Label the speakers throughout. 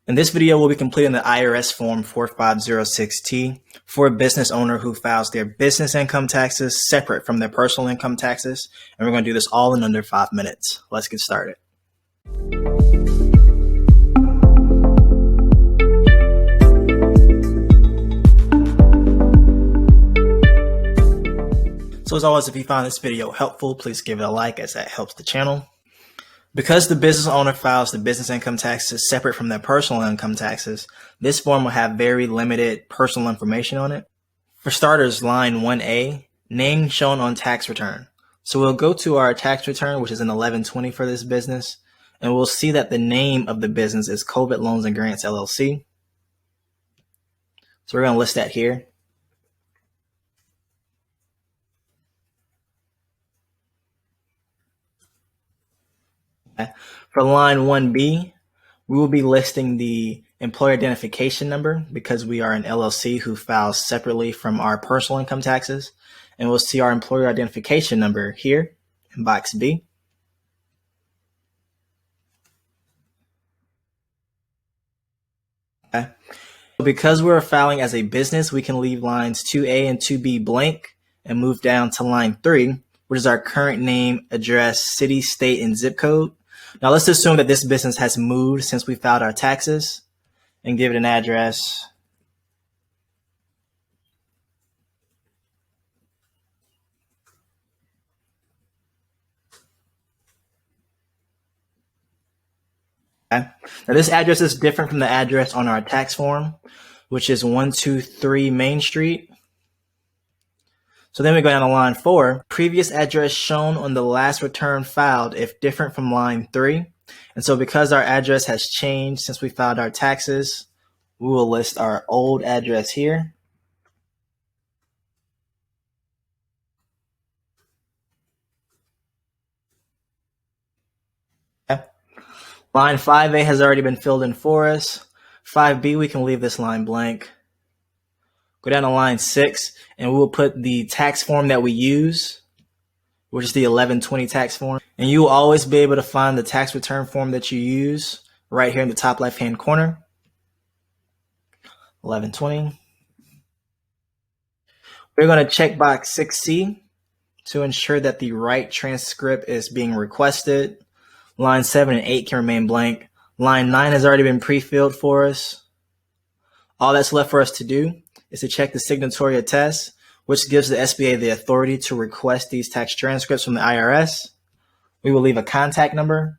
Speaker 1: In this video, we'll be completing the IRS Form 4506T for a business owner who files their business income taxes separate from their personal income taxes. And we're going to do this all in under 5 minutes. Let's get started. So as always, if you found this video helpful, please give it a like as that helps the channel. Because the business owner files the business income taxes separate from their personal income taxes, this form will have very limited personal information on it. For starters, line 1A, name shown on tax return. So we'll go to our tax return, which is an 1120 for this business, and we'll see that the name of the business is COVID Loans and Grants LLC. So we're going to list that here. For line 1B, we will be listing the employer identification number because we are an LLC who files separately from our personal income taxes. And we'll see our employer identification number here in box B. Okay. Because we're filing as a business, we can leave lines 2A and 2B blank and move down to line 3, which is our current name, address, city, state, and zip code. Now let's assume that this business has moved since we filed our taxes and give it an address. Okay. Now this address is different from the address on our tax form, which is 123 Main Street. So then we go down to line 4, previous address shown on the last return filed if different from line 3. And so because our address has changed since we filed our taxes, we will list our old address here. Okay. Line 5A has already been filled in for us. 5B, we can leave this line blank. Go down to line 6, and we will put the tax form that we use, which is the 1120 tax form. And you will always be able to find the tax return form that you use right here in the top left-hand corner. 1120. We're going to check box 6C to ensure that the right transcript is being requested. Line 7 and 8 can remain blank. Line 9 has already been pre-filled for us. All that's left for us to do is to check the signatory attest, which gives the SBA the authority to request these tax transcripts from the IRS. We will leave a contact number.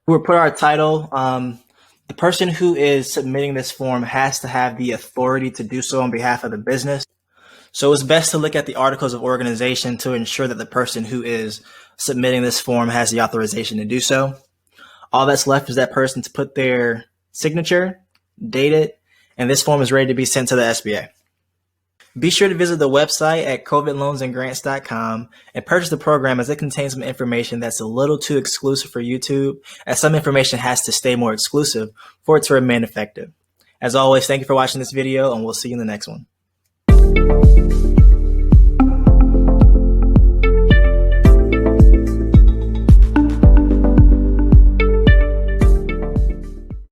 Speaker 1: We will put our title. The person who is submitting this form has to have the authority to do so on behalf of the business. So it's best to look at the articles of organization to ensure that the person who is submitting this form has the authorization to do so. All that's left is that person to put their signature, date it, and this form is ready to be sent to the SBA. Be sure to visit the website at covidloansandgrants.com and purchase the program as it contains some information that's a little too exclusive for YouTube, as some information has to stay more exclusive for it to remain effective. As always, thank you for watching this video, and we'll see you in the next one.